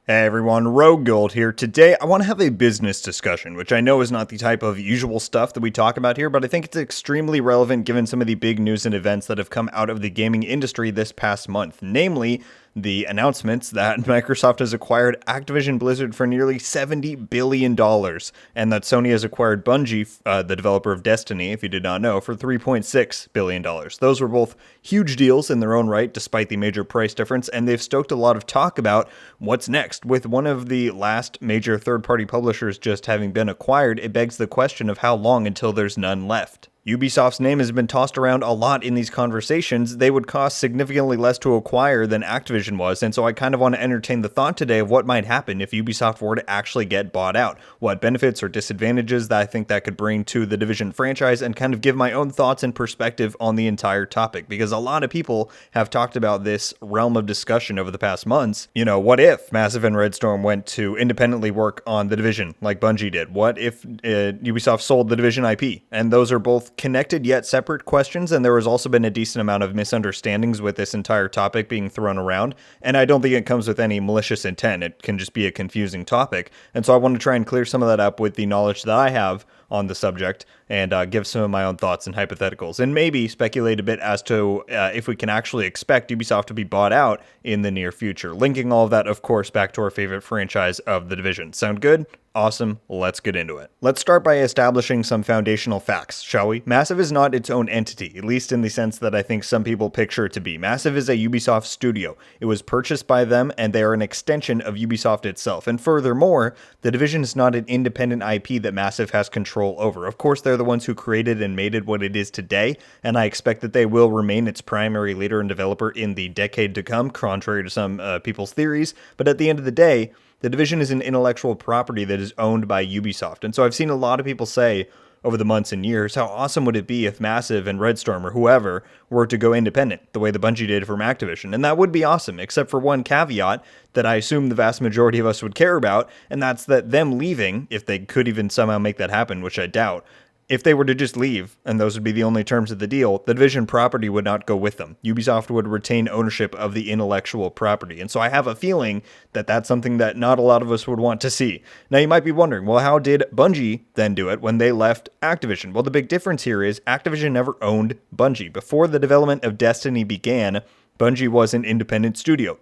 Hey everyone, RogueGold here. Today I want to have a business discussion, which I know is not the type of usual stuff that we talk about here, but I think it's extremely relevant given some of the big news and events that have come out of the gaming industry this past month, namely the announcements that Microsoft has acquired Activision Blizzard for nearly $70 billion, and that Sony has acquired Bungie, the developer of Destiny, if you did not know, for $3.6 billion. Those were both huge deals in their own right, despite the major price difference, and they've stoked a lot of talk about what's next. With one of the last major third-party publishers just having been acquired, it begs the question of how long until there's none left. Ubisoft's name has been tossed around a lot in these conversations. They would cost significantly less to acquire than Activision was, and so I kind of want to entertain the thought today of what might happen if Ubisoft were to actually get bought out. What benefits or disadvantages that I think that could bring to the Division franchise, and kind of give my own thoughts and perspective on the entire topic, because a lot of people have talked about this realm of discussion over the past months. You know, what if Massive and Red Storm went to independently work on the Division like Bungie did? What if Ubisoft sold the Division IP? And those are both connected yet separate questions, and there has also been a decent amount of misunderstandings with this entire topic being thrown around, and I don't think it comes with any malicious intent. It can just be a confusing topic, and so I want to try and clear some of that up with the knowledge that I have on the subject, and give some of my own thoughts and hypotheticals, and maybe speculate a bit as to if we can actually expect Ubisoft to be bought out in the near future. Linking all of that, of course, back to our favorite franchise of the Division. Sound good? Awesome, let's get into it. Let's start by establishing some foundational facts, shall we? Massive is not its own entity, at least in the sense that I think some people picture it to be. Massive is a Ubisoft studio. It was purchased by them, and they are an extension of Ubisoft itself. And furthermore, the Division is not an independent IP that Massive has control over. Of course, they're the ones who created and made it what it is today, and I expect that they will remain its primary leader and developer in the decade to come, contrary to some people's theories. But at the end of the day, the Division is an intellectual property that is owned by Ubisoft. And so I've seen a lot of people say over the months and years, how awesome would it be if Massive and Red Storm or whoever were to go independent, the way the Bungie did from Activision. And that would be awesome, except for one caveat that I assume the vast majority of us would care about, and that's that them leaving, if they could even somehow make that happen, which I doubt, if they were to just leave, and those would be the only terms of the deal, the Division property would not go with them. Ubisoft would retain ownership of the intellectual property. And so I have a feeling that that's something that not a lot of us would want to see. Now you might be wondering, well, how did Bungie then do it when they left Activision? Well, the big difference here is Activision never owned Bungie. Before the development of Destiny began, Bungie was an independent studio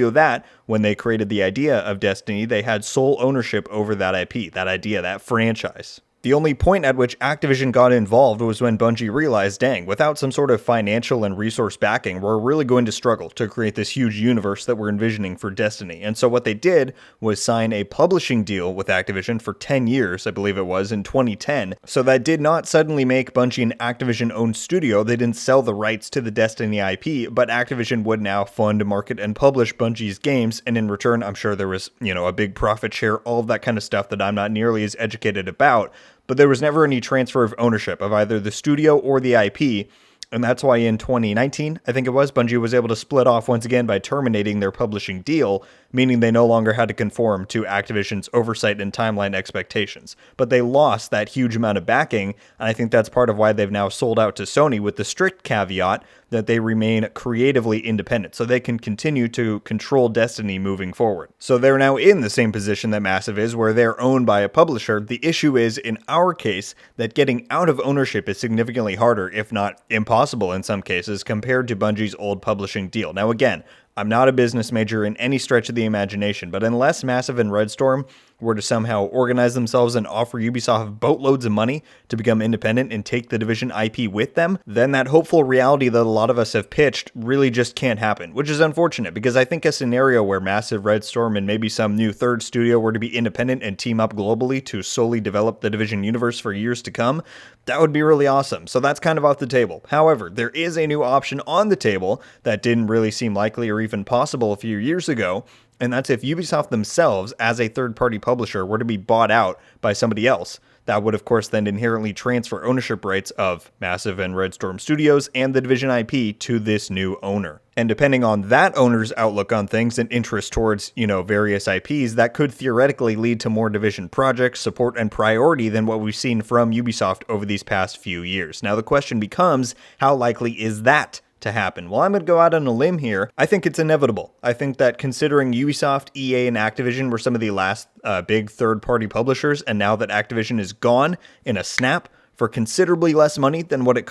that, when they created the idea of Destiny, they had sole ownership over that IP, that idea, that franchise. The only point at which Activision got involved was when Bungie realized, dang, without some sort of financial and resource backing, we're really going to struggle to create this huge universe that we're envisioning for Destiny. And so what they did was sign a publishing deal with Activision for 10 years, I believe it was, in 2010. So that did not suddenly make Bungie an Activision-owned studio. They didn't sell the rights to the Destiny IP, but Activision would now fund, market, and publish Bungie's games, and in return, I'm sure there was, a big profit share, all of that kind of stuff that I'm not nearly as educated about. But there was never any transfer of ownership of either the studio or the IP, and that's why in 2019, I think it was, Bungie was able to split off once again by terminating their publishing deal, meaning they no longer had to conform to Activision's oversight and timeline expectations. But they lost that huge amount of backing, and I think that's part of why they've now sold out to Sony with the strict caveat that they remain creatively independent, so they can continue to control Destiny moving forward. So they're now in the same position that Massive is, where they're owned by a publisher. The issue is, in our case, that getting out of ownership is significantly harder, if not impossible in some cases, compared to Bungie's old publishing deal. Now again, I'm not a business major in any stretch of the imagination, but unless Massive and Red Storm were to somehow organize themselves and offer Ubisoft boatloads of money to become independent and take the Division IP with them, then that hopeful reality that a lot of us have pitched really just can't happen, which is unfortunate, because I think a scenario where Massive, Red Storm, and maybe some new third studio were to be independent and team up globally to solely develop the Division universe for years to come, that would be really awesome. So that's kind of off the table. However, there is a new option on the table that didn't really seem likely or even possible a few years ago, and that's if Ubisoft themselves, as a third-party publisher, were to be bought out by somebody else. That would, of course, then inherently transfer ownership rights of Massive and Red Storm Studios and the Division IP to this new owner. And depending on that owner's outlook on things and interest towards, various IPs, that could theoretically lead to more Division projects, support, and priority than what we've seen from Ubisoft over these past few years. Now, the question becomes, how likely is that to happen. Well, I'm going to go out on a limb here. I think it's inevitable. I think that considering Ubisoft, EA, and Activision were some of the last big third-party publishers, and now that Activision is gone in a snap for considerably less money than what it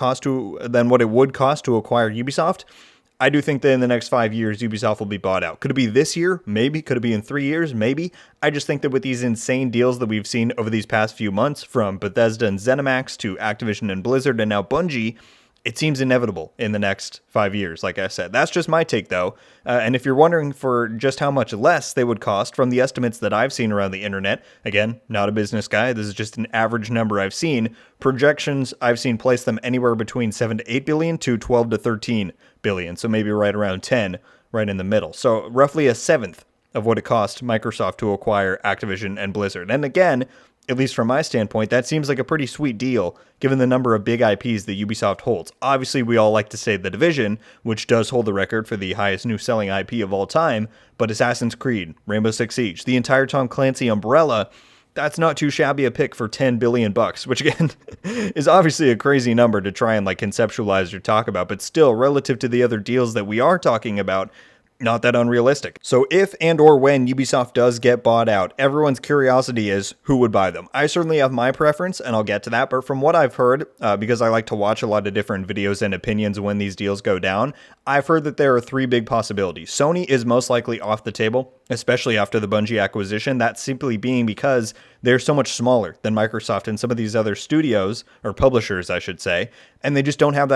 would cost to acquire Ubisoft, I do think that in the next 5 years, Ubisoft will be bought out. Could it be this year? Maybe. Could it be in 3 years? Maybe. I just think that with these insane deals that we've seen over these past few months, from Bethesda and ZeniMax to Activision and Blizzard and now Bungie, it seems inevitable in the next 5 years, like I said. That's just my take, though. And if you're wondering for just how much less they would cost from the estimates that I've seen around the internet, again, not a business guy, this is just an average number I've seen, projections I've seen place them anywhere between 7 to 8 billion to 12 to 13 billion, so maybe right around 10, right in the middle. So roughly a seventh of what it cost Microsoft to acquire Activision and Blizzard. And again, at least from my standpoint, that seems like a pretty sweet deal, given the number of big IPs that Ubisoft holds. Obviously, we all like to say The Division, which does hold the record for the highest new-selling IP of all time, but Assassin's Creed, Rainbow Six Siege, the entire Tom Clancy umbrella, that's not too shabby a pick for $10 billion, which again is obviously a crazy number to try and conceptualize or talk about, but still, relative to the other deals that we are talking about, not that unrealistic. So if and or when Ubisoft does get bought out, everyone's curiosity is who would buy them. I certainly have my preference, and I'll get to that, but from what I've heard, because I like to watch a lot of different videos and opinions when these deals go down, I've heard that there are three big possibilities. Sony is most likely off the table, especially after the Bungie acquisition. That simply being because they're so much smaller than Microsoft and some of these other studios, or publishers, I should say, and they just don't have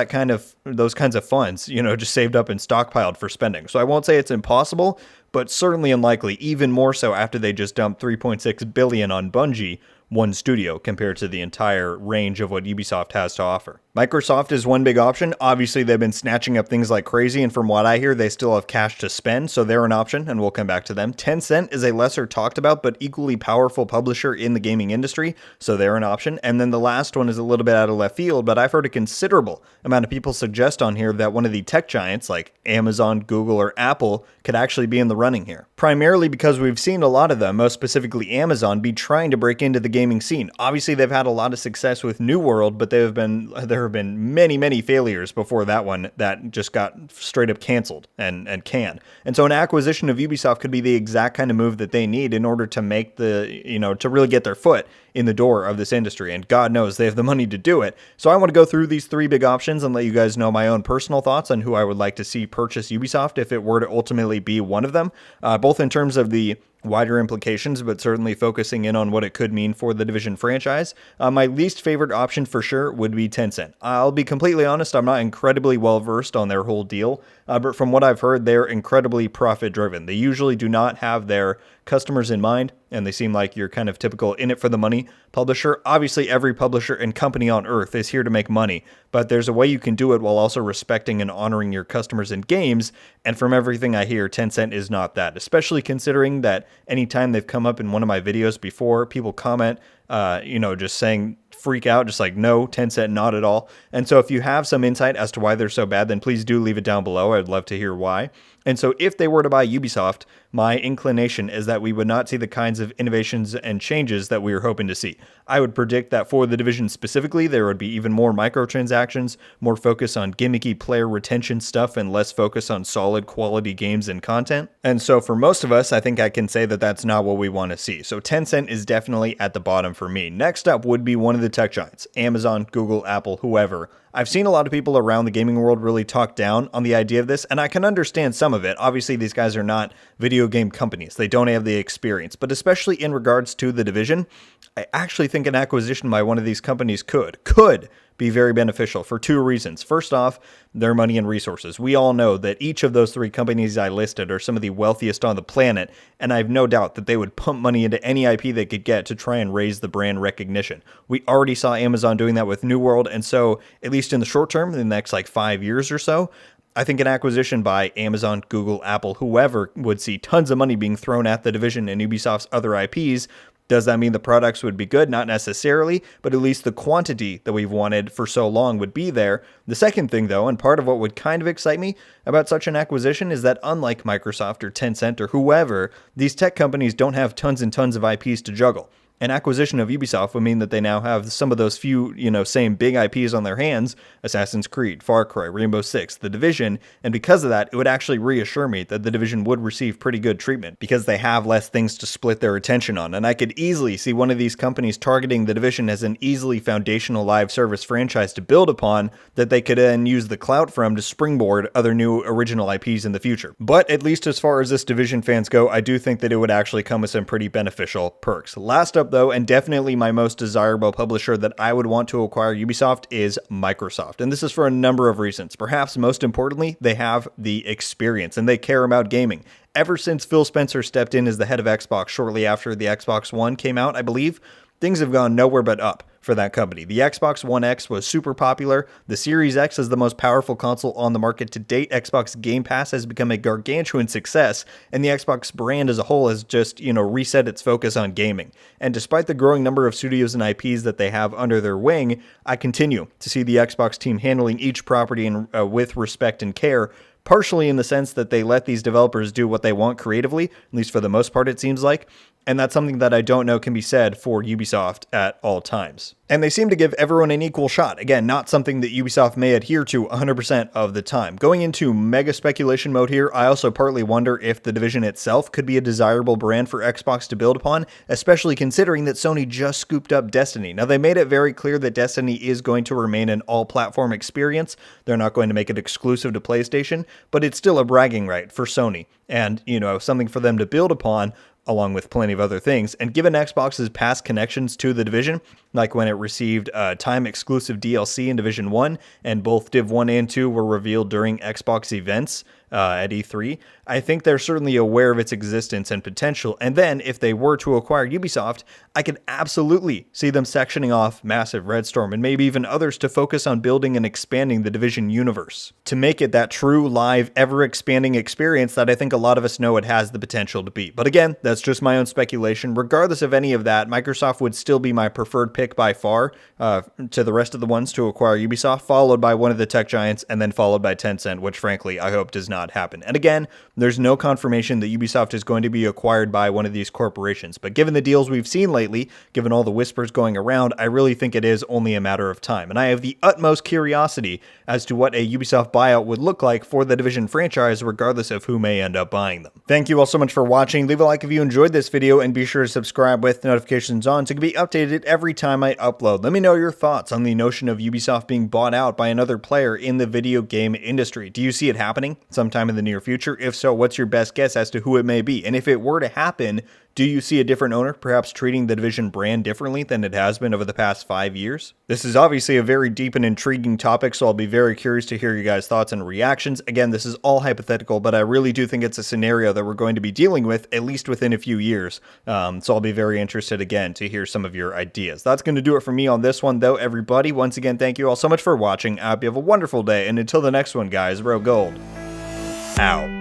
those kinds of funds, just saved up and stockpiled for spending. So I won't say it's impossible, but certainly unlikely, even more so after they just dumped $3.6 billion on Bungie, one studio, compared to the entire range of what Ubisoft has to offer. Microsoft is one big option. Obviously, they've been snatching up things like crazy, and from what I hear, they still have cash to spend, so they're an option, and we'll come back to them. Tencent is a lesser talked about, but equally powerful publisher in the gaming industry, so they're an option. And then the last one is a little bit out of left field, but I've heard a considerable amount of people suggest on here that one of the tech giants, like Amazon, Google, or Apple, could actually be in the running here. Primarily because we've seen a lot of them, most specifically Amazon, be trying to break into the gaming scene. Obviously, they've had a lot of success with New World, but there have been many failures before that one that just got straight up canceled and canned. And so an acquisition of Ubisoft could be the exact kind of move that they need in order to make to really get their foot in the door of this industry. And God knows they have the money to do it. So I want to go through these three big options and let you guys know my own personal thoughts on who I would like to see purchase Ubisoft if it were to ultimately be one of them, both in terms of the wider implications, but certainly focusing in on what it could mean for the Division franchise. My least favorite option for sure would be Tencent. I'll be completely honest, I'm not incredibly well versed on their whole deal, but from what I've heard, they're incredibly profit driven. They usually do not have their customers in mind, and they seem like your kind of typical in it for the money publisher. Obviously, every publisher and company on earth is here to make money, but there's a way you can do it while also respecting and honoring your customers and games, and from everything I hear, Tencent is not that, especially considering that anytime they've come up in one of my videos before, people comment, just saying freak out, just like, no, Tencent, not at all. And so if you have some insight as to why they're so bad, then please do leave it down below. I'd love to hear why. And so if they were to buy Ubisoft, my inclination is that we would not see the kinds of innovations and changes that we were hoping to see. I would predict that for the Division specifically, there would be even more microtransactions, more focus on gimmicky player retention stuff, and less focus on solid quality games and content. And so for most of us, I think I can say that that's not what we want to see. So Tencent is definitely at the bottom for me. Next up would be one of the tech giants, Amazon, Google, Apple, whoever. I've seen a lot of people around the gaming world really talk down on the idea of this, and I can understand some of it. Obviously, these guys are not video game companies. They don't have the experience, but especially in regards to the Division, I actually think an acquisition by one of these companies could be very beneficial for two reasons. First off, their money and resources. We all know that each of those three companies I listed are some of the wealthiest on the planet, and I have no doubt that they would pump money into any IP they could get to try and raise the brand recognition. We already saw Amazon doing that with New World, and so, at least in the short term, in the next 5 years or so, I think an acquisition by Amazon, Google, Apple, whoever would see tons of money being thrown at the Division and Ubisoft's other IPs. Does that mean the products would be good? Not necessarily, but at least the quantity that we've wanted for so long would be there. The second thing, though, and part of what would kind of excite me about such an acquisition is that unlike Microsoft or Tencent or whoever, these tech companies don't have tons and tons of IPs to juggle. An acquisition of Ubisoft would mean that they now have some of those few, same big IPs on their hands, Assassin's Creed, Far Cry, Rainbow Six, The Division, and because of that, it would actually reassure me that The Division would receive pretty good treatment because they have less things to split their attention on, and I could easily see one of these companies targeting The Division as an easily foundational live service franchise to build upon that they could then use the clout from to springboard other new original IPs in the future. But at least as far as this Division fans go, I do think that it would actually come with some pretty beneficial perks. Last up though, and definitely my most desirable publisher that I would want to acquire Ubisoft is Microsoft. And this is for a number of reasons. Perhaps most importantly, they have the experience and they care about gaming. Ever since Phil Spencer stepped in as the head of Xbox shortly after the Xbox One came out, I believe, things have gone nowhere but up for that company. The Xbox One X was super popular. The Series X is the most powerful console on the market to date. Xbox Game Pass has become a gargantuan success, and the Xbox brand as a whole has just, reset its focus on gaming. And despite the growing number of studios and IPs that they have under their wing, I continue to see the Xbox team handling each property with respect and care, partially in the sense that they let these developers do what they want creatively, at least for the most part it seems like, and that's something that I don't know can be said for Ubisoft at all times. And they seem to give everyone an equal shot. Again, not something that Ubisoft may adhere to 100% of the time. Going into mega speculation mode here, I also partly wonder if The Division itself could be a desirable brand for Xbox to build upon, especially considering that Sony just scooped up Destiny. Now, they made it very clear that Destiny is going to remain an all-platform experience. They're not going to make it exclusive to PlayStation, but it's still a bragging right for Sony and, something for them to build upon, along with plenty of other things. And given Xbox's past connections to The Division, like when it received time-exclusive DLC in Division 1, and both Div 1 and 2 were revealed during Xbox events at E3, I think they're certainly aware of its existence and potential. And then, if they were to acquire Ubisoft, I could absolutely see them sectioning off Massive, Red Storm, and maybe even others to focus on building and expanding the Division universe, to make it that true, live, ever-expanding experience that I think a lot of us know it has the potential to be. But again, that's just my own speculation. Regardless of any of that, Microsoft would still be my preferred pick by far to the rest of the ones to acquire Ubisoft, followed by one of the tech giants, and then followed by Tencent, which frankly I hope does not happen. And again, there's no confirmation that Ubisoft is going to be acquired by one of these corporations, but given the deals we've seen lately, given all the whispers going around, I really think it is only a matter of time. And I have the utmost curiosity as to what a Ubisoft buyout would look like for the Division franchise, regardless of who may end up buying them. Thank you all so much for watching. Leave a like if you enjoyed this video, and be sure to subscribe with notifications on so you can be updated every time I upload. Let me know your thoughts on the notion of Ubisoft being bought out by another player in the video game industry. Do you see it happening sometime in the near future? If so, what's your best guess as to who it may be? And if it were to happen, do you see a different owner perhaps treating the Division brand differently than it has been over the past 5 years? This is obviously a very deep and intriguing topic, so I'll be very curious to hear your guys' thoughts and reactions. Again, this is all hypothetical, but I really do think it's a scenario that we're going to be dealing with, at least within a few years. So I'll be very interested, again, to hear some of your ideas. That's going to do it for me on this one, though, everybody. Once again, thank you all so much for watching. I hope you have a wonderful day, and until the next one, guys, RogueGold out.